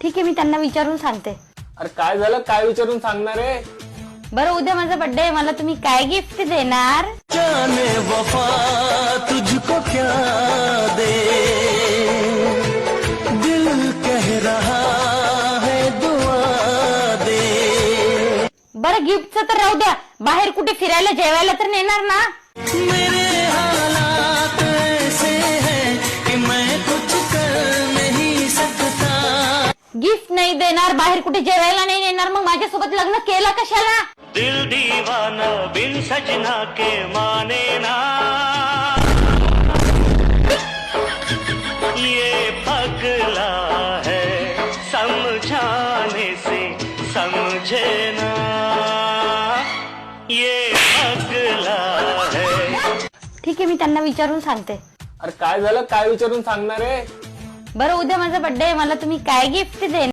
ठीक आहे, मी त्यांना विचारून सांगते. अरे काय झालं, काय विचारून सांगणार आहे? बरं, उद्या माझा बर्थडे आहे, मला तुम्ही काय गिफ्ट देणार? जाने वफा तुझको क्या दे, दिल कह रहा है दुआ दे. बरं, गिफ्टचं तर राहू द्या, बाहेर कुठे फिरायला जेवायला तर नेणार ना? मेरे हालात ऐसे हैं कि मैं कुछ कर नहीं सकता. गिफ्ट नाही देणार, बाहेर कुठे जेवायला नाही नेणार, मग माझ्यासोबत लग्न केलं कशाला? दिल दीवाना बिन सजना के माने ना, ये पगला है समझाने से समझे ना, ये पगला है. ठीक आहे, मी त्यांना विचारून सांगते. अरे काय झालं, काय विचारून सांगणार आहे? बरं, उद्या माझा बर्थडे आहे, मला तुम्ही काय गिफ्ट देणार?